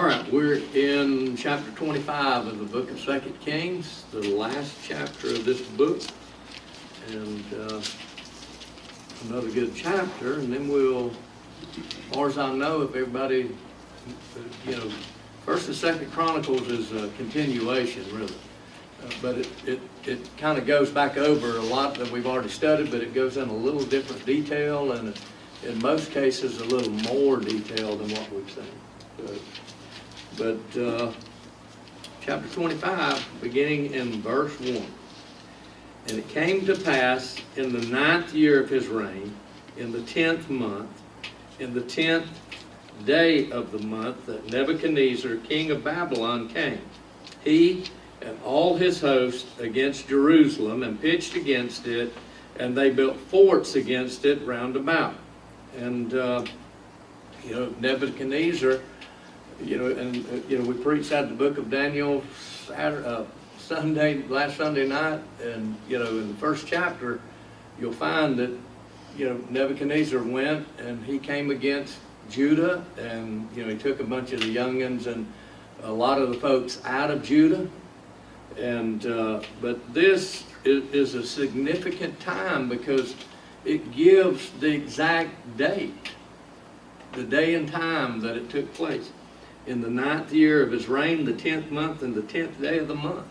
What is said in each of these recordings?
All right, we're in chapter 25 of the book of 2 Kings, the last chapter of this book, and another good chapter, and then we'll, as far as I know, if everybody, First and Second Chronicles is a continuation, really, but it kind of goes back over a lot that we've already studied, but it goes in a little different detail, and in most cases a little more detail than what we've seen. But chapter 25, beginning in verse 1. And it came to pass in the 9th year of his reign, in the 10th month, in the 10th day of the month, that Nebuchadnezzar, king of Babylon, came, he and all his host, against Jerusalem, and pitched against it, and they built forts against it round about. And Nebuchadnezzar, we preached out the book of Daniel last Sunday night, and in the first chapter, you'll find that Nebuchadnezzar went and he came against Judah, and he took a bunch of the youngins and a lot of the folks out of Judah, and but this is a significant time because it gives the exact date, the day and time that it took place. In the 9th year of his reign, the 10th month, and the 10th day of the month.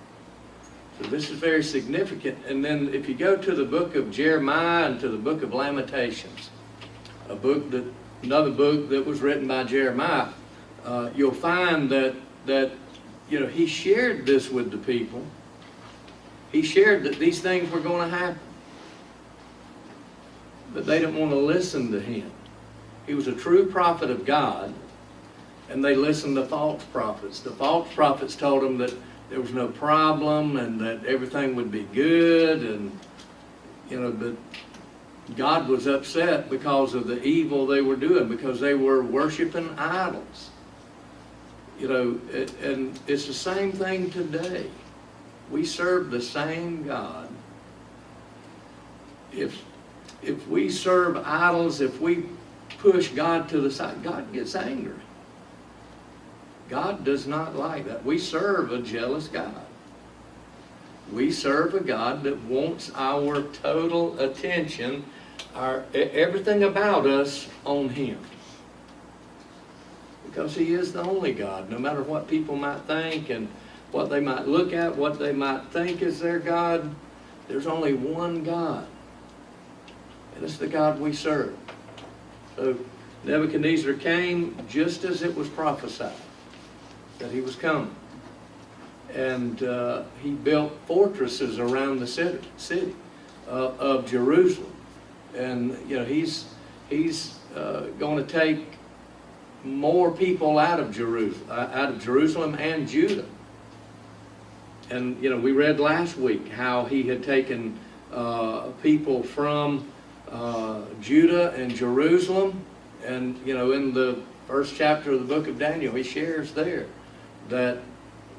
So this is very significant. And then if you go to the book of Jeremiah and to the book of Lamentations, another book that was written by Jeremiah, you'll find that he shared this with the people. He shared that these things were going to happen. But they didn't want to listen to him. He was a true prophet of God, and they listened to false prophets. The false prophets told them that there was no problem and that everything would be good, and but God was upset because of the evil they were doing, because they were worshiping idols. And it's the same thing today. We serve the same God. If we serve idols, if we push God to the side, God gets angry. God does not like that. We serve a jealous God. We serve a God that wants our total attention, everything about us on Him. Because He is the only God. No matter what people might think and what they might look at, what they might think is their God, there's only one God. And it's the God we serve. So Nebuchadnezzar came just as it was prophesied that he was coming. And he built fortresses around the city of Jerusalem. And he's going to take more people out of Jerusalem and Judah. And we read last week how he had taken people from Judah and Jerusalem, and in the first chapter of the book of Daniel, he shares there that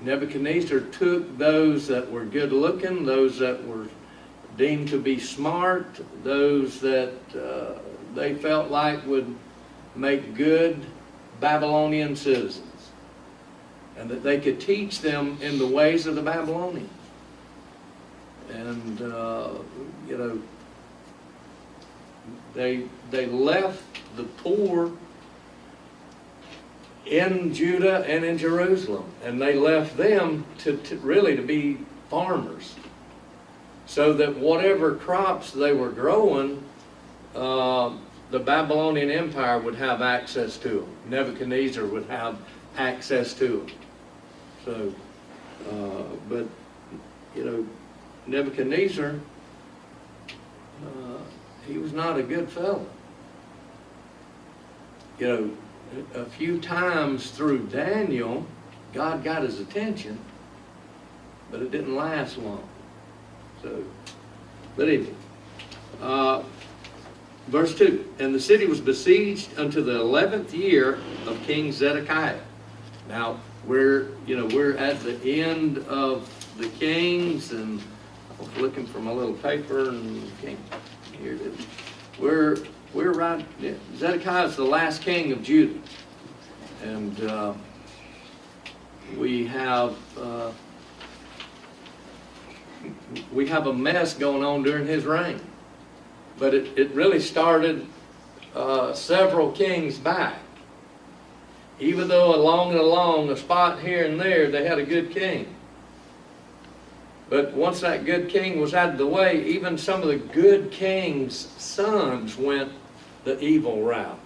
Nebuchadnezzar took those that were good looking, those that were deemed to be smart, those that they felt like would make good Babylonian citizens, and that they could teach them in the ways of the Babylonians. And they left the poor in Judah and in Jerusalem, and they left them to really to be farmers, so that whatever crops they were growing, the Babylonian Empire would have access to them. Nebuchadnezzar would have access to them. So, but Nebuchadnezzar, he was not a good fellow. A few times through Daniel, God got his attention, but it didn't last long. So, but anyway, verse 2, and the city was besieged unto the 11th year of King Zedekiah. Now, we're at the end of the Kings, and I was looking for my little paper, and here it is. We're right. Zedekiah is the last king of Judah, and we have a mess going on during his reign. But it really started several kings back. Even though along a spot here and there, they had a good king. But once that good king was out of the way, even some of the good king's sons went the evil route.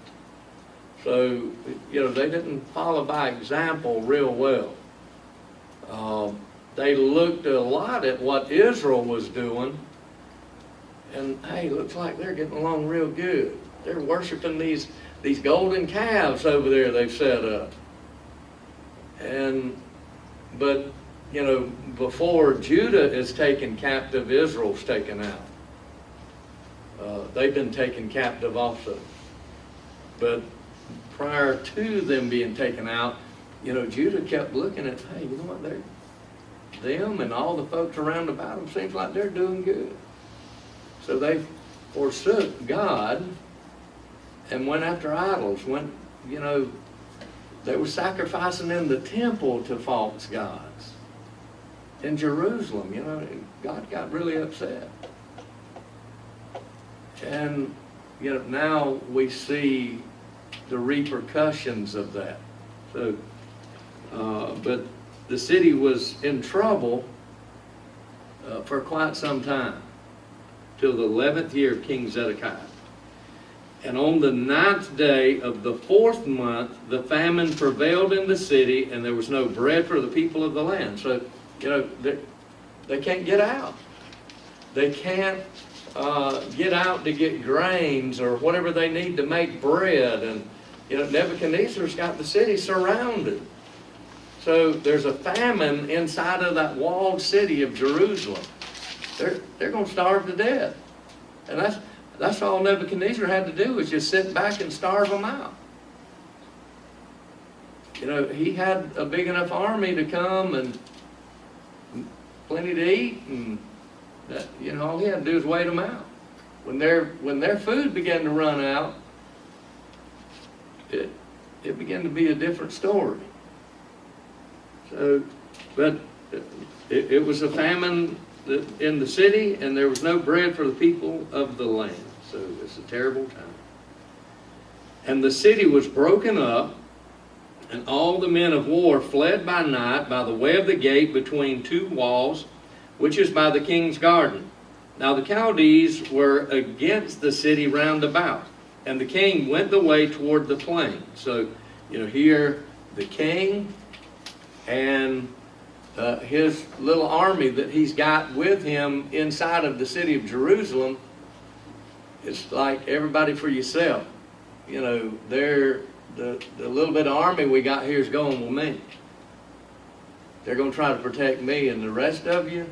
So, they didn't follow by example real well. They looked a lot at what Israel was doing, and hey, looks like they're getting along real good. They're worshiping these golden calves over there they've set up. But before Judah is taken captive, Israel's taken out. They've been taken captive also. But prior to them being taken out, Judah kept looking at, hey, you know what, them and all the folks around about them seems like they're doing good. So they forsook God and went after idols. They were sacrificing in the temple to false gods. In Jerusalem, God got really upset. And, now we see the repercussions of that. So, but the city was in trouble for quite some time, till the 11th year of King Zedekiah. And on the 9th day of the 4th month, the famine prevailed in the city, and there was no bread for the people of the land. So, they can't get out. They can't get out to get grains or whatever they need to make bread. And, Nebuchadnezzar's got the city surrounded. So there's a famine inside of that walled city of Jerusalem. They're going to starve to death. And that's all Nebuchadnezzar had to do, was just sit back and starve them out. He had a big enough army to come and plenty to eat, and that, all he had to do was wait them out. When their food began to run out, it began to be a different story. So, but it was a famine in the city, and there was no bread for the people of the land. So it's a terrible time. And the city was broken up, and all the men of war fled by night by the way of the gate between two walls, which is by the king's garden. Now the Chaldees were against the city round about, and the king went the way toward the plain. So, here the king and his little army that he's got with him inside of the city of Jerusalem, it's like everybody for yourself. The little bit of army we got here is going with me. They're going to try to protect me, and the rest of you,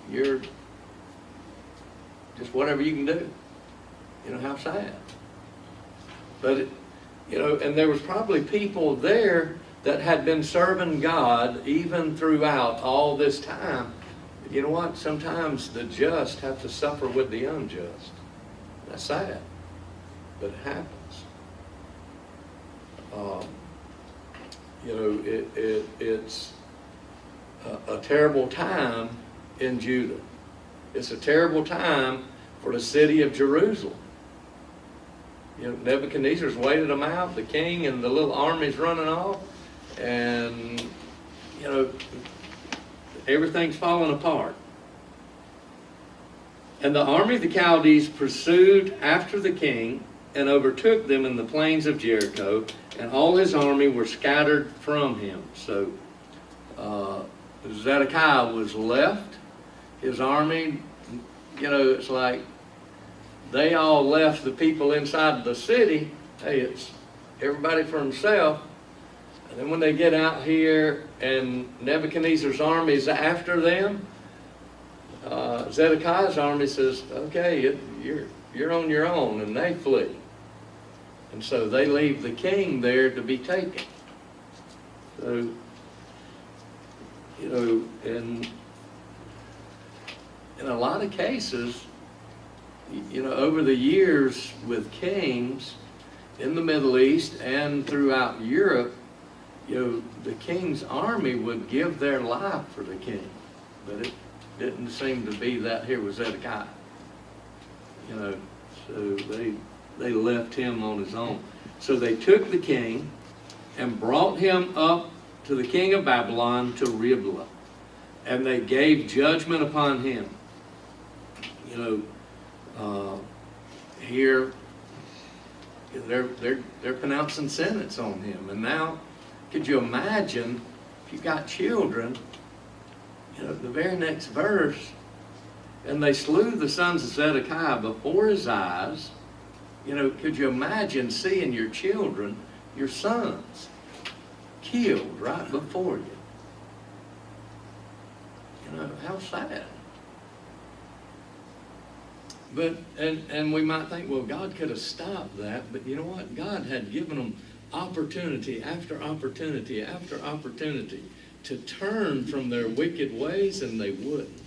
you're just whatever you can do. How sad. But, and there was probably people there that had been serving God even throughout all this time. You know what? Sometimes the just have to suffer with the unjust. That's sad, but it happens. It's a terrible time in Judah. It's a terrible time for the city of Jerusalem. Nebuchadnezzar's waited them out, the king and the little army's running off, and, everything's falling apart. And the army of the Chaldees pursued after the king and overtook them in the plains of Jericho, and all his army were scattered from him. So Zedekiah was left. His army, it's like they all left the people inside the city. Hey, it's everybody for himself. And then when they get out here and Nebuchadnezzar's army is after them, Zedekiah's army says, okay, you're on your own, and they flee. And so they leave the king there to be taken. So, and in a lot of cases, over the years with kings in the Middle East and throughout Europe, the king's army would give their life for the king, but it didn't seem to be that here was Zedekiah. So they left him on his own. So they took the king and brought him up to the king of Babylon to Riblah, and they gave judgment upon him. Here they're pronouncing sentence on him, and now could you imagine if you've got children? The very next verse, and they slew the sons of Zedekiah before his eyes. Could you imagine seeing your children, your sons, killed right before you? How sad. But, and we might think, well, God could have stopped that, but you know what? God had given them opportunity after opportunity after opportunity to turn from their wicked ways, and they wouldn't.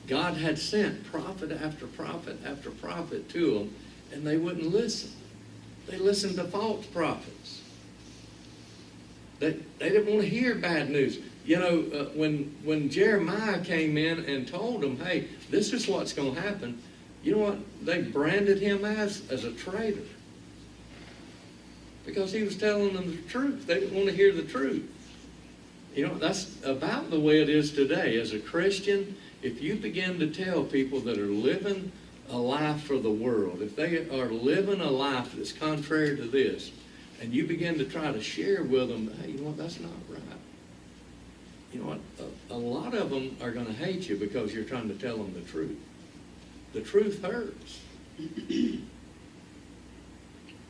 God had sent prophet after prophet after prophet to them, and they wouldn't listen. They listened to false prophets. They didn't want to hear bad news. When Jeremiah came in and told them, hey, this is what's going to happen, you know what they branded him as a traitor. Because he was telling them the truth. They didn't want to hear the truth. That's about the way it is today. As a Christian, if you begin to tell people that are living a life for the world, if they are living a life that's contrary to this, and you begin to try to share with them, hey, you know what, that's not right. You know what, a lot of them are going to hate you because you're trying to tell them the truth. The truth hurts.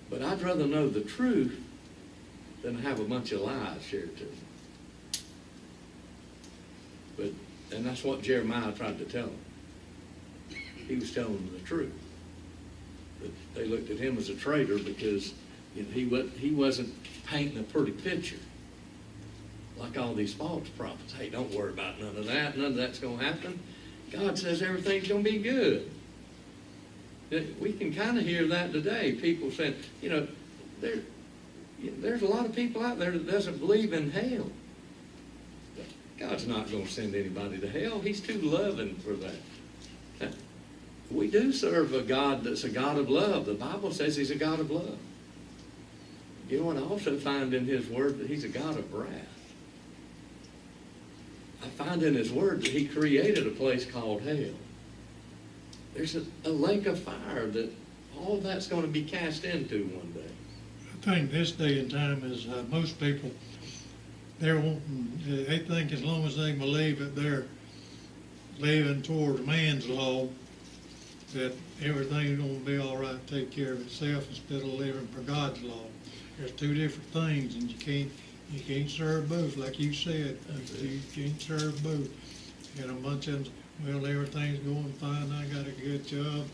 But I'd rather know the truth than have a bunch of lies shared to me. And that's what Jeremiah tried to tell them. He was telling them the truth. But they looked at him as a traitor because he wasn't painting a pretty picture like all these false prophets. Hey, don't worry about none of that. None of that's going to happen. God says everything's going to be good. We can kind of hear that today. People saying, there's a lot of people out there that doesn't believe in hell. God's not going to send anybody to hell. He's too loving for that. We do serve a God that's a God of love. The Bible says he's a God of love. You know what I also find in his word? That he's a God of wrath. I find in his word that he created a place called hell. There's a lake of fire that all that's going to be cast into one day. I think this day and time is most people, they think as long as they believe that they're living towards man's law, that everything's going to be all right, take care of itself instead of living for God's law. There's two different things, and you can't serve both, like you said. You can't serve both. And a bunch of them, well, everything's going fine. I got a good job,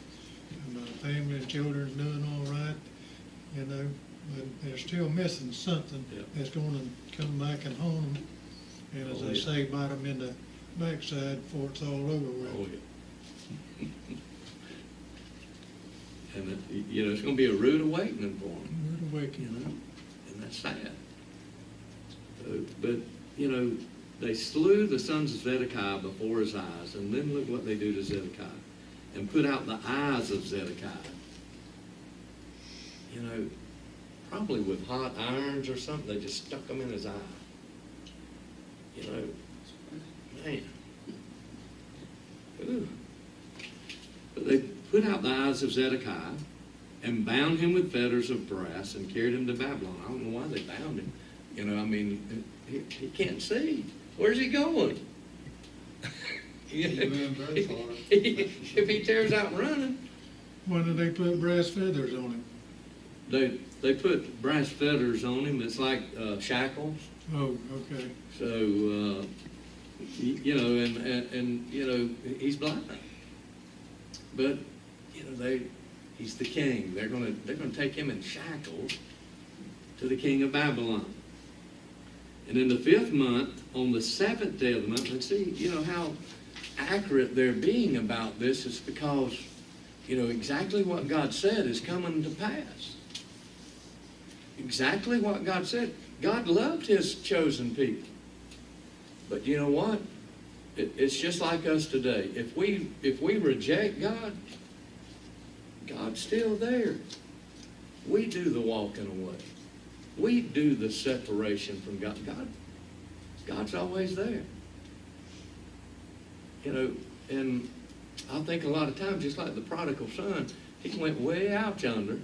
and my family and children's doing all right, but they're still missing something that's going to come back and haunt them. And as they say, bite them in the backside before it's all over with. Oh, yeah. And it's going to be a rude awakening for them. Rude awakening. And that's sad. But they slew the sons of Zedekiah before his eyes, and then look what they do to Zedekiah, and put out the eyes of Zedekiah. Probably with hot irons or something, they just stuck them in his eye. Man. Ooh. But they put out the eyes of Zedekiah and bound him with fetters of brass and carried him to Babylon. I don't know why they bound him. He can't see. Where's he going? If he tears out running. Why did they put brass feathers on him? They put brass fetters on him. It's like shackles. Oh, okay. So, he's blind. But, he's the king. They're gonna take him in shackles to the king of Babylon. And in the 5th month, on the 7th day of the month, and see, how accurate they're being about this is because, exactly what God said is coming to pass. exactly what God said. God loved his chosen people. But you know what? It's just like us today. If we reject God, God's still there. We do the walking away. We do the separation from God. God's always there. You know, and I think a lot of times, just like the prodigal son, he went way out yonder.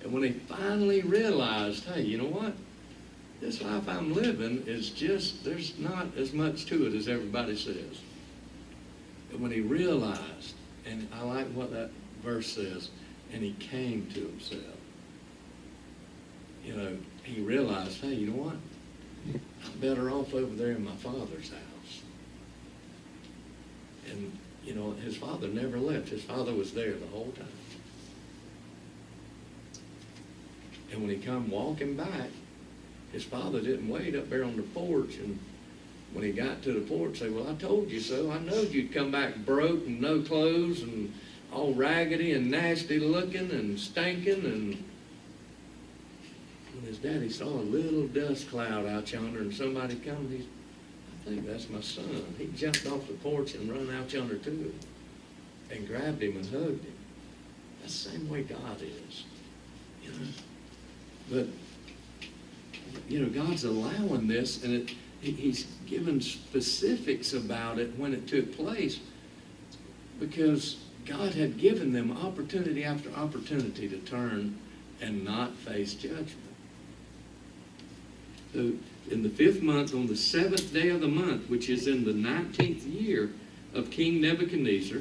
And when he finally realized, hey, you know what? This life I'm living is just, there's not as much to it as everybody says. And when he realized, and I like what that verse says, and he came to himself. You know, he realized, hey, you know what? I'm better off over there in my father's house. And, you know, his father never left. His father was there the whole time. And when he come walking back, his father didn't wait up there on the porch, and when he got to the porch, say, well, I told you so. I knowed you'd come back broke and no clothes and all raggedy and nasty looking and stinking. And when his daddy saw a little dust cloud out yonder and somebody come, I think that's my son. He jumped off the porch and run out yonder to him and grabbed him and hugged him. That's the same way God is, you know. But, you know, God's allowing this, and he's given specifics about it when it took place, because God had given them opportunity after opportunity to turn and not face judgment. So in the 5th month, on the 7th day of the month, which is in the 19th year of King Nebuchadnezzar,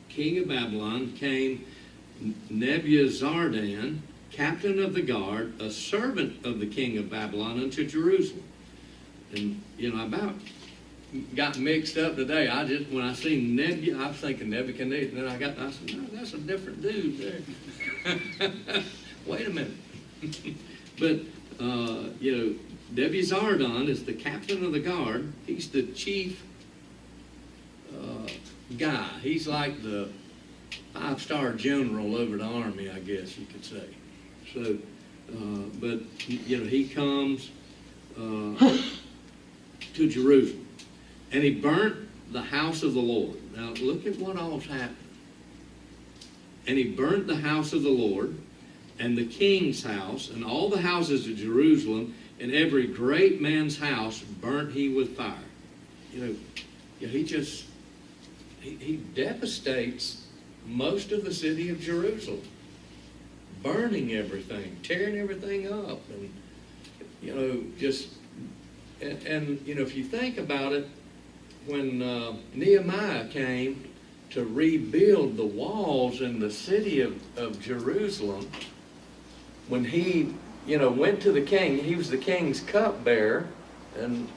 king of Babylon, came Nebuzaradan, captain of the guard, a servant of the king of Babylon, unto Jerusalem. And, you know, I about got mixed up today. When I seen I was thinking Nebuchadnezzar, and then I said, no, that's a different dude there. Wait a minute. But, you know, Nebuzaradan is the captain of the guard. He's the chief guy. He's like the 5-star general over the army, I guess you could say. So, but, you know, he comes to Jerusalem, and he burnt the house of the Lord. Now, look at what all's happened. And he burnt the house of the Lord, and the king's house, and all the houses of Jerusalem, and every great man's house burnt he with fire. You know, he devastates most of the city of Jerusalem, burning everything, tearing everything up, and, you know, just, and you know, if you think about it, when Nehemiah came to rebuild the walls in the city of Jerusalem, when he, you know, went to the king, he was the king's cupbearer, and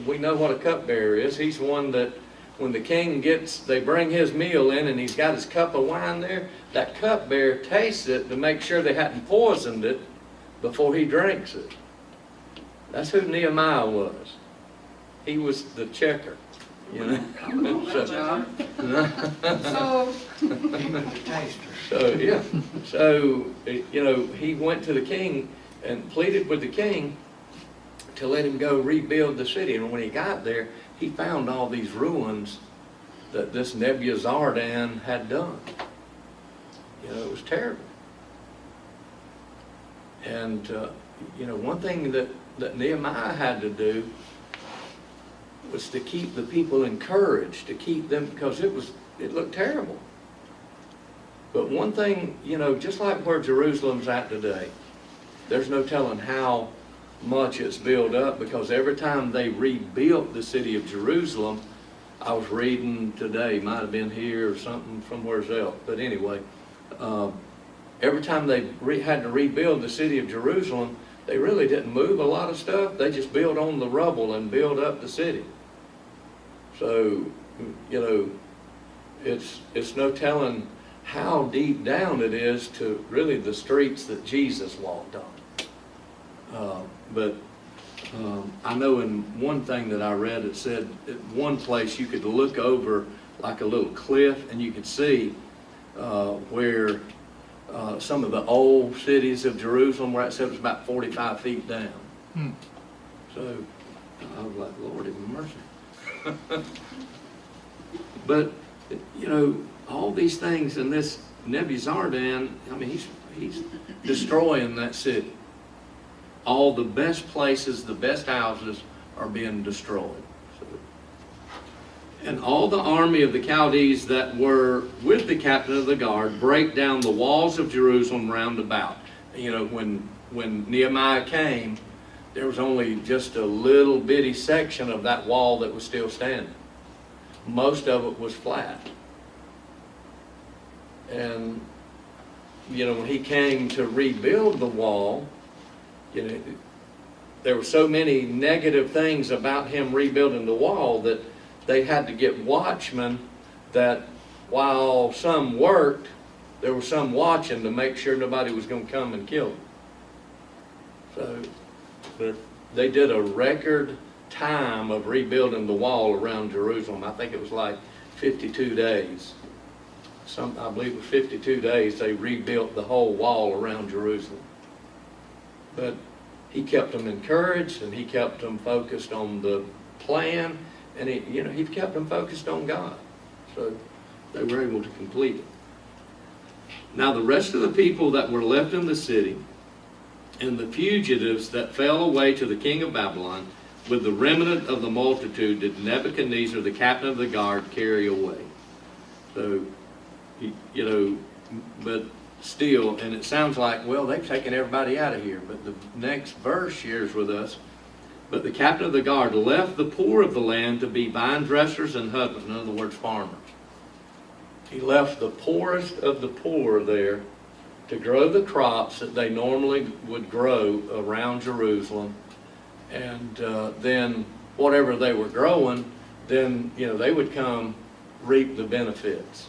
we know what a cupbearer is. He's one that when the king they bring his meal in and he's got his cup of wine there, that cupbearer tastes it to make sure they hadn't poisoned it before he drinks it. That's who Nehemiah was. He was the checker, you know. So yeah. So, you know, he went to the king and pleaded with the king to let him go rebuild the city. And when he got there, he found all these ruins that this Nebuzaradan had done. You know, it was terrible. And, you know, one thing that Nehemiah had to do was to keep the people encouraged, to keep them, because it looked terrible. But one thing, you know, just like where Jerusalem's at today, there's no telling how much it's built up, because every time they rebuilt the city of Jerusalem, I was reading today, might have been here or something from where's else, but anyway, every time they had to rebuild the city of Jerusalem, they really didn't move a lot of stuff. They just built on the rubble and built up the city. So, you know, it's no telling how deep down it is to really the streets that Jesus walked on. But I know in one thing that I read, it said at one place you could look over like a little cliff and you could see where some of the old cities of Jerusalem where it said it was about 45 feet down. Hmm. So I was like, Lord have mercy. But, you know, all these things, and this Nebuzaradan, I mean, he's destroying that city. All the best places, the best houses are being destroyed. So, and all the army of the Chaldees that were with the captain of the guard break down the walls of Jerusalem round about. You know, when Nehemiah came, there was only just a little bitty section of that wall that was still standing. Most of it was flat. And, you know, when he came to rebuild the wall, you know, there were so many negative things about him rebuilding the wall that they had to get watchmen that while some worked, there was some watching to make sure nobody was going to come and kill them. So they did a record time of rebuilding the wall around Jerusalem. I think it was like 52 days. I believe it was 52 days they rebuilt the whole wall around Jerusalem. But he kept them encouraged, and he kept them focused on the plan, and he kept them focused on God. So they were able to complete it. Now the rest of the people that were left in the city, and the fugitives that fell away to the king of Babylon, with the remnant of the multitude did Nebuchadnezzar, the captain of the guard, carry away. So, you know, but still, and it sounds like, well, they've taken everybody out of here. But the next verse shares with us, but the captain of the guard left the poor of the land to be vine dressers and husbands, in other words, farmers. He left the poorest of the poor there to grow the crops that they normally would grow around Jerusalem. And then whatever they were growing, then, you know, they would come reap the benefits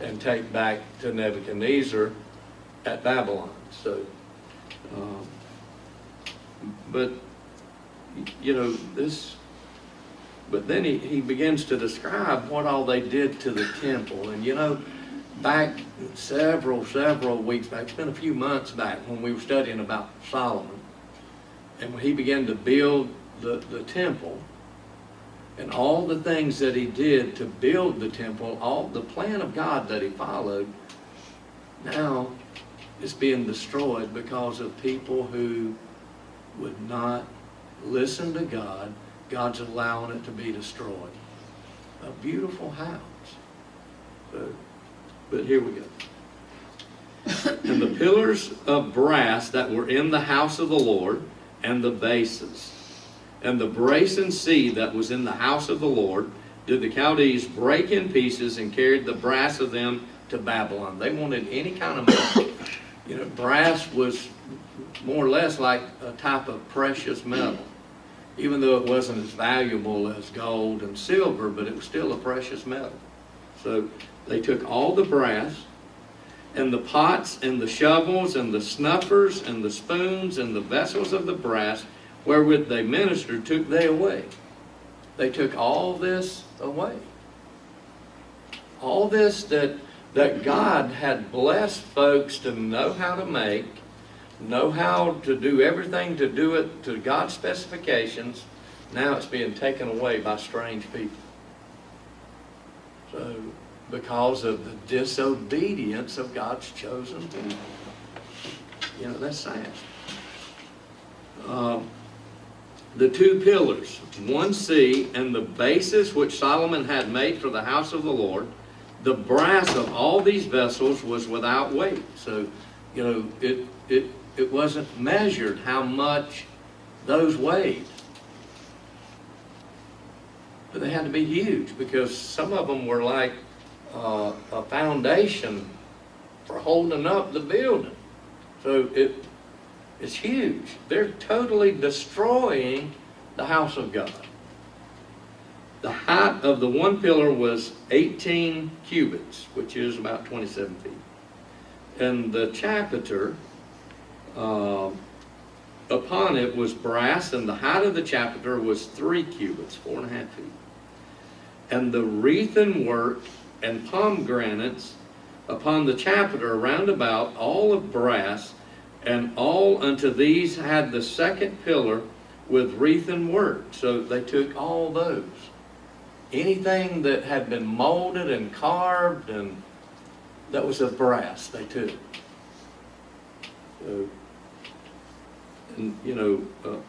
and take back to Nebuchadnezzar at Babylon. So, but, you know, this, but then he begins to describe what all they did to the temple. And, you know, back several weeks back, it's been a few months back when we were studying about Solomon, and when he began to build the temple, and all the things that he did to build the temple, all the plan of God that he followed, now is being destroyed because of people who would not listen to God. God's allowing it to be destroyed. A beautiful house. So, but here we go. And the pillars of brass that were in the house of the Lord, and the bases, and the brazen sea that was in the house of the Lord, did the Chaldees break in pieces and carried the brass of them to Babylon. They wanted any kind of metal. You know, brass was more or less like a type of precious metal, even though it wasn't as valuable as gold and silver, but it was still a precious metal. So they took all the brass, and the pots and the shovels and the snuffers and the spoons and the vessels of the brass wherewith they ministered took they away. They took all this away. All this that God had blessed folks to know how to make, know how to do everything to do it to God's specifications, now it's being taken away by strange people. So, because of the disobedience of God's chosen people. You know, that's sad. The two pillars, one sea, and the bases which Solomon had made for the house of the Lord, the brass of all these vessels was without weight. So, you know, it wasn't measured how much those weighed. But they had to be huge, because some of them were like a foundation for holding up the building. So it's huge. They're totally destroying the house of God. The height of the one pillar was 18 cubits, which is about 27 feet. And the chapiter upon it was brass, and the height of the chapiter was 3 cubits, 4.5 feet. And the wreathen work and pomegranates upon the chapiter round about, all of brass, and all unto these had the second pillar with wreathen work. So they took all those. Anything that had been molded and carved and that was of brass, they took. So, and you know,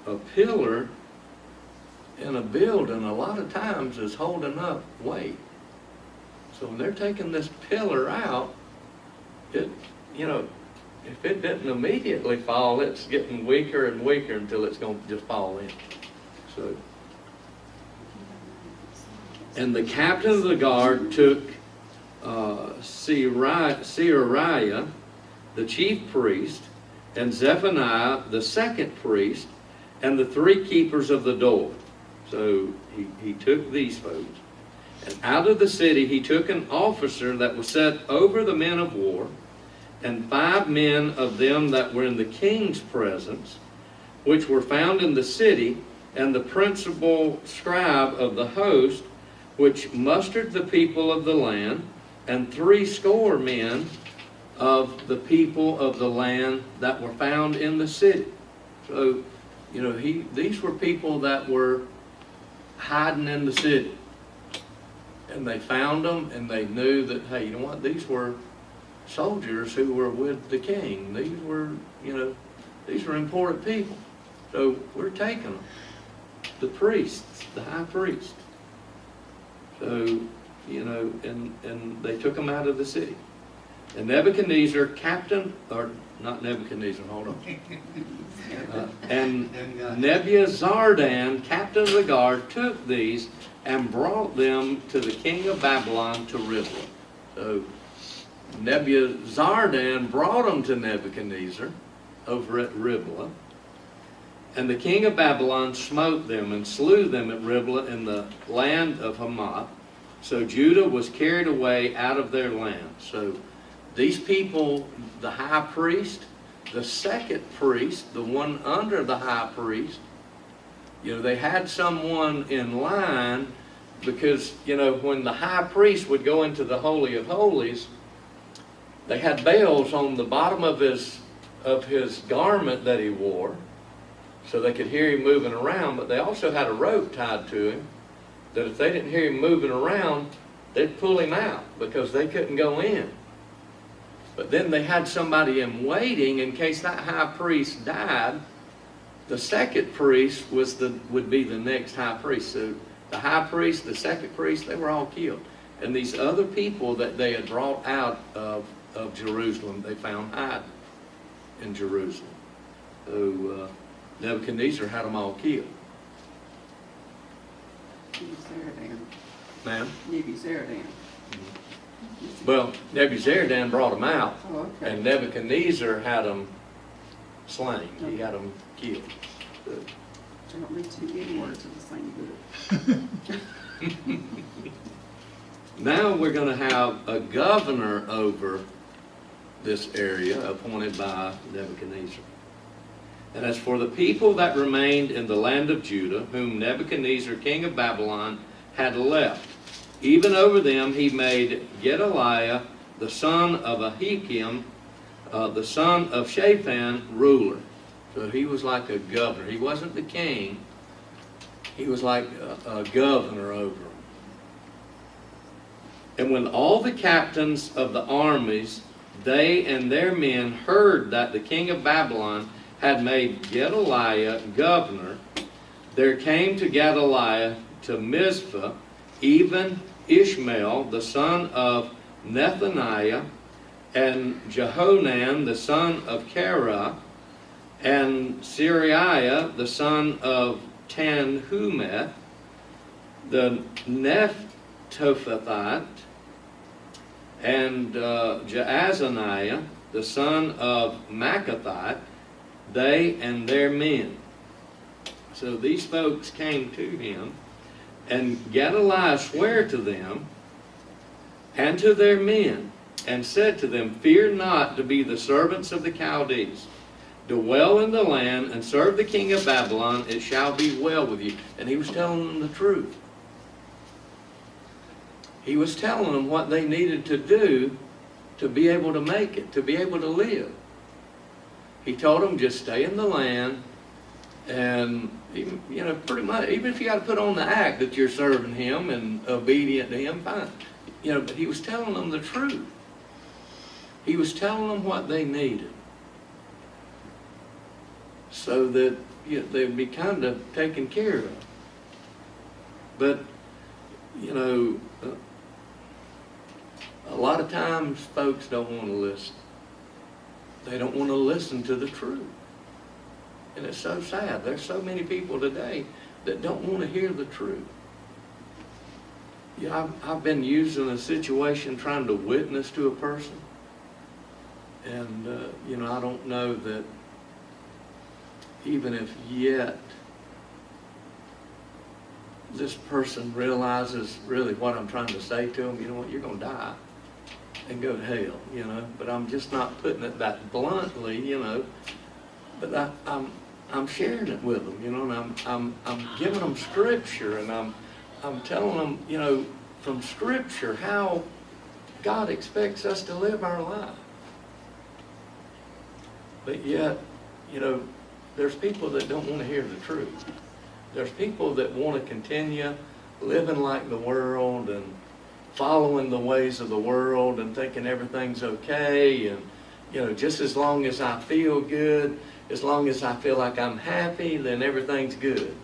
a pillar in a building a lot of times is holding up weight. So when they're taking this pillar out, it, you know, if it didn't immediately fall, it's getting weaker and weaker until it's going to just fall in. So, and the captain of the guard took Seraiah, the chief priest, and Zephaniah, the second priest, and the 3 keepers of the door. So he took these folks. And out of the city he took an officer that was set over the men of war, and 5 men of them that were in the king's presence, which were found in the city, and the principal scribe of the host, which mustered the people of the land, and 70 men of the people of the land that were found in the city. So, you know, these were people that were hiding in the city. And they found them, and they knew that, hey, you know what, these were soldiers who were with the king. These were, you know, these were important people. So we're taking them. The priests, the high priest. So, you know, and they took them out of the city. And Nebuchadnezzar, and Nebuzaradan, captain of the guard, took these and brought them to the king of Babylon to Riblah. So Nebuzaradan brought them to Nebuchadnezzar over at Riblah. And the king of Babylon smote them and slew them at Riblah in the land of Hamath. So Judah was carried away out of their land. So these people, the high priest, the second priest, the one under the high priest, you know, they had someone in line because, you know, when the high priest would go into the Holy of Holies, they had bells on the bottom of his garment that he wore so they could hear him moving around, but they also had a rope tied to him that if they didn't hear him moving around, they'd pull him out because they couldn't go in. But then they had somebody in waiting in case that high priest died. The second priest would be the next high priest. So the high priest, the second priest, they were all killed. And these other people that they had brought out of Jerusalem, they found hiding in Jerusalem. So Nebuchadnezzar had them all killed. Nebuzaradan. Ma'am? Nebuzaradan. Well, Nebuzaradan brought them out, Oh, okay. and Nebuchadnezzar had them slain. He had them killed. Don't read too many words of the same book. Now we're going to have a governor over this area appointed by Nebuchadnezzar. And as for the people that remained in the land of Judah, whom Nebuchadnezzar, king of Babylon, had left, even over them he made Gedaliah, the son of Ahikam, the son of Shaphan, ruler. So he was like a governor. He wasn't the king. He was like a governor over them. And when all the captains of the armies, they and their men, heard that the king of Babylon had made Gedaliah governor, there came to Gedaliah to Mizpah even Ishmael, the son of Nethaniah, and Jehonan, the son of Kara, and Seraiah, the son of Tanhumeth, the Nephtophethite, and Jaazaniah, the son of Maccathite, they and their men. So these folks came to him, and Gedaliah sware to them and to their men, and said to them, fear not to be the servants of the Chaldees. Dwell in the land and serve the king of Babylon, it shall be well with you. And he was telling them the truth. He was telling them what they needed to do to be able to make it, to be able to live. He told them, just stay in the land, and even, pretty much, even if you got to put on the act that you're serving him and obedient to him, fine. But he was telling them the truth. He was telling them what they needed, so that they'd be kind of taken care of. But, a lot of times folks don't want to listen. They don't want to listen to the truth. And it's so sad. There's so many people today that don't want to hear the truth. I've been using a situation trying to witness to a person. And, I don't know that even if yet this person realizes really what I'm trying to say to them, you know what, you're going to die and go to hell, But I'm just not putting it that bluntly, But I'm sharing it with them, and I'm giving them scripture, and I'm telling them, from scripture how God expects us to live our life. But yet, there's people that don't want to hear the truth. There's people that want to continue living like the world and following the ways of the world and thinking everything's okay, and just as long as I feel good, as long as I feel like I'm happy, then everything's good.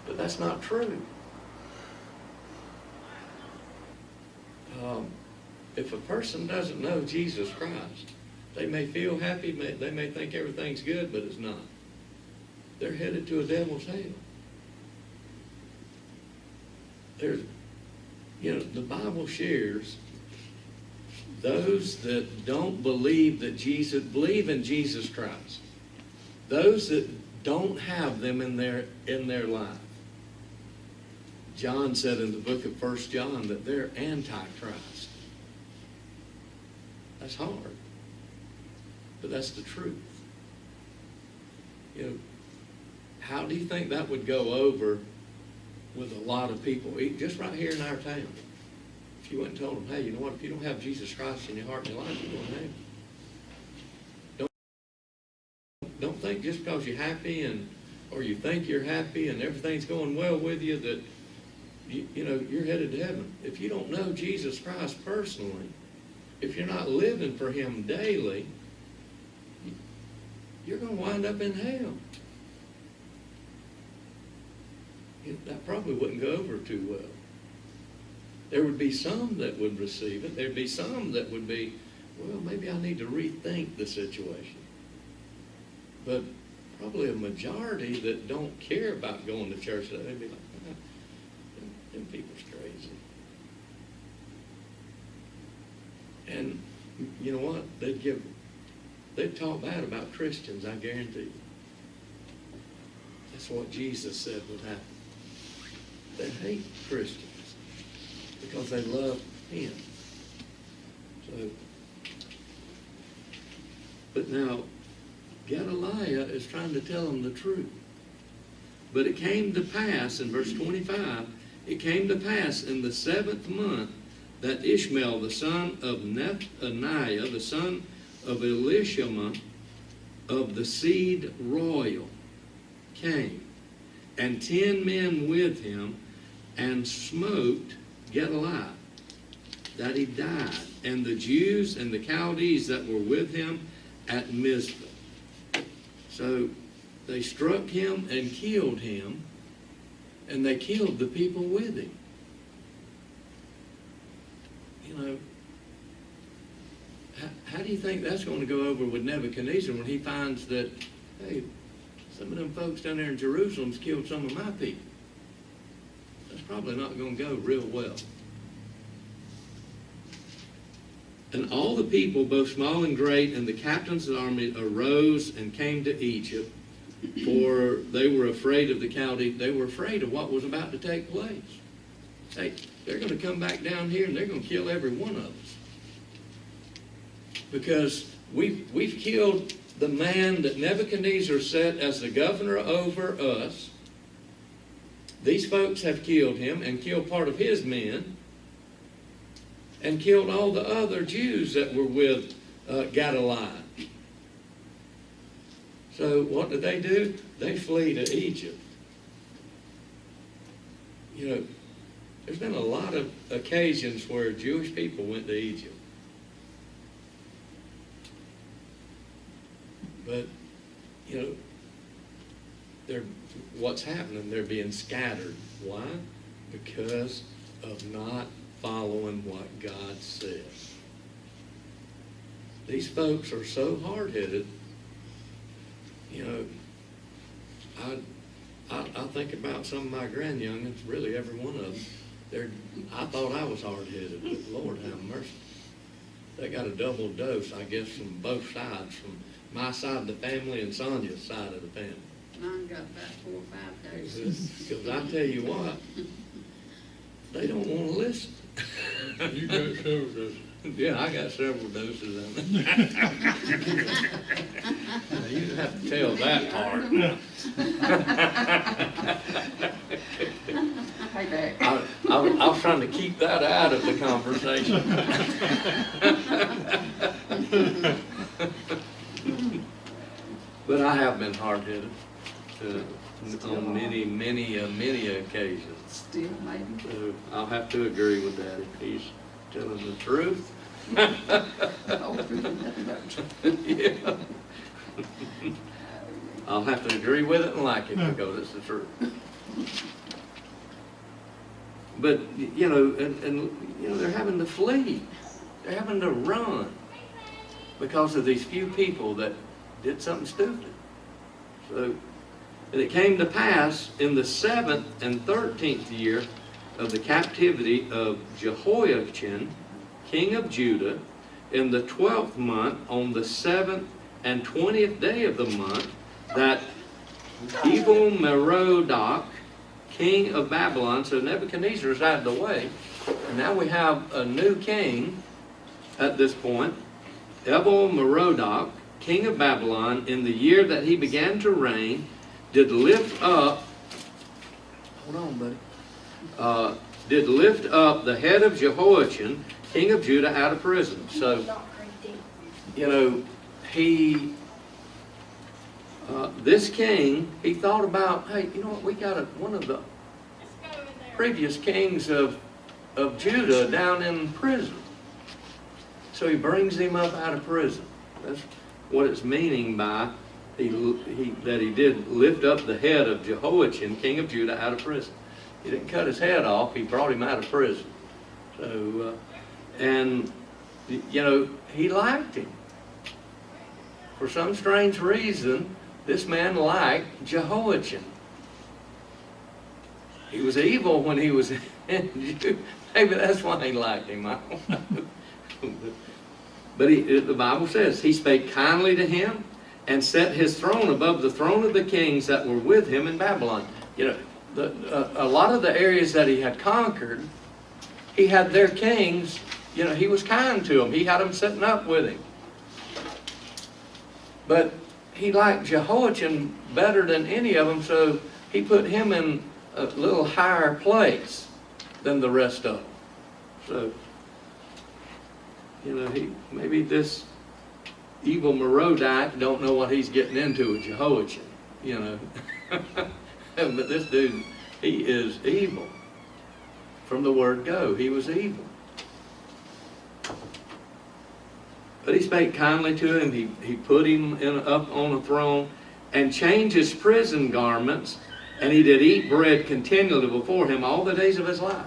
But that's not true. If a person doesn't know Jesus Christ, they may feel happy, they may think everything's good, but it's not. They're headed to a devil's hell. The Bible shares those that don't believe in Jesus Christ, those that don't have them in their life. John said in the book of 1 John that they're anti-Christ. That's hard, but that's the truth. How do you think that would go over with a lot of people, just right here in our town? If you went and told them, hey, you know what, if you don't have Jesus Christ in your heart and your life, you're going to hell. Don't think just because you're happy or you think you're happy and everything's going well with you that you're headed to heaven. If you don't know Jesus Christ personally, if you're not living for him daily, you're going to wind up in hell. That probably wouldn't go over too well. There would be some that would receive it. There'd be some that would be, well, maybe I need to rethink the situation. But probably a majority that don't care about going to church, they'd be like, them people's crazy. And you know what? They'd talk bad about Christians, I guarantee you. That's what Jesus said would happen. They hate Christians because they love him. So, but now, Gedaliah is trying to tell them the truth. But it came to pass, in verse 25, it came to pass in the 7th month that Ishmael, the son of Nethaniah, the son of Elishama, of the seed royal, came, and 10 men with him, and smote Gedaliah, that he died, and the Jews and the Chaldees that were with him at Mizpah. So they struck him and killed him, and they killed the people with him. How do you think that's going to go over with Nebuchadnezzar when he finds that, hey, some of them folks down there in Jerusalem's killed some of my people? That's probably not going to go real well. And all the people, both small and great, and the captains of the army arose and came to Egypt, for they were afraid of the Chaldees. They were afraid of what was about to take place. Hey, they're going to come back down here and they're going to kill every one of us. Because we've killed the man that Nebuchadnezzar set as the governor over us. These folks have killed him and killed part of his men. and killed all the other Jews that were with Gedaliah. So what did they do? They flee to Egypt. You know, there's been a lot of occasions where Jewish people went to Egypt. But, you know, what's happening? They're being scattered. Why? Because of not following what God says. These folks are so hard-headed. You know, I think about some of my grandyoungins, really every one of them. I thought I was hard-headed, but Lord have mercy. They got a double dose, I guess, from both sides, from my side of the family and Sonia's side of the family. Mine got about 4 or 5 days. Because I tell you what, they don't want to listen. You got several doses. Yeah, I got several doses of it. You didn't have to tell that part. Payback. I was trying to keep that out of the conversation. But I have been hard-headed on many occasions. Still, maybe. So I'll have to agree with that if he's telling the truth. Oh, nothing but truth. Yeah. I'll have to agree with it and like it because it's the truth. But, you know, and you know, they're having to flee. They're having to run because of these few people that did something stupid. So, and it came to pass in the 7th and 13th year of the captivity of Jehoiachin, king of Judah, in the 12th month, on the 7th and 20th day of the month, that Evil-Merodach, king of Babylon, so Nebuchadnezzar is out of the way, and now we have a new king at this point, Evil-Merodach, king of Babylon, in the year that he began to reign, did lift up, hold on, buddy, did lift up the head of Jehoiachin, king of Judah, out of prison. So, you know, this king, he thought about, hey, you know what, we got one of the previous kings of Judah down in prison. So he brings him up out of prison. That's what it's meaning by that he did lift up the head of Jehoiachin, king of Judah, out of prison. He didn't cut his head off, he brought him out of prison. So, and, you know, he liked him. For some strange reason, this man liked Jehoiachin. He was evil when he was in Judah. Maybe that's why he liked him. I don't know. But the Bible says, he spake kindly to him and set his throne above the throne of the kings that were with him in Babylon. You know, a lot of the areas that he had conquered, he had their kings, you know, he was kind to them. He had them sitting up with him. But he liked Jehoiachin better than any of them, so he put him in a little higher place than the rest of them. So, you know, maybe this Evil-Merodach don't know what he's getting into with Jehoiachin, you know. But this dude, he is evil. From the word go, he was evil. But he spake kindly to him. He put him up on a throne and changed his prison garments, and he did eat bread continually before him all the days of his life.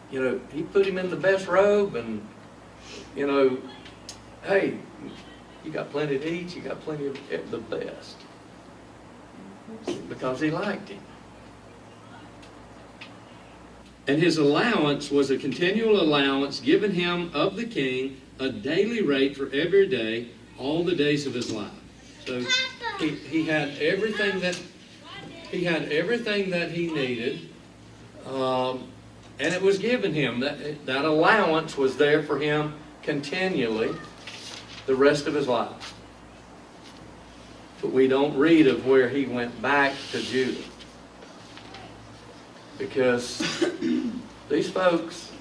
You know, he put him in the best robe, and, you know, hey, you got plenty to eat, you got plenty of the best. Because he liked him. And his allowance was a continual allowance given him of the king, a daily rate for every day, all the days of his life. So he had everything that he needed, and it was given him. That allowance was there for him continually the rest of his life. But we don't read of where he went back to Judah. Because these folks,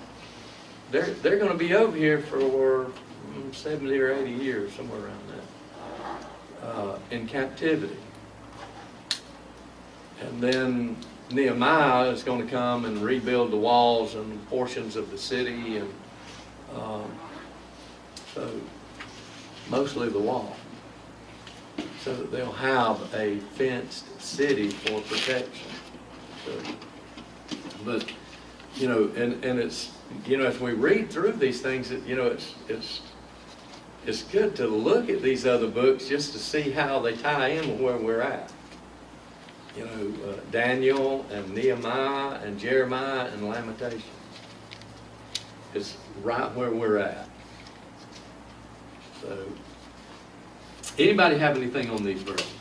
they're gonna be over here for 70 or 80 years, somewhere around that, in captivity. And then Nehemiah is gonna come and rebuild the walls and portions of the city, and so mostly the wall, so that they'll have a fenced city for protection. So, but, you know, and it's, you know, as we read through these things, you know, it's good to look at these other books just to see how they tie in with where we're at. You know, Daniel and Nehemiah and Jeremiah and Lamentations. It's right where we're at. So, anybody have anything on these verses?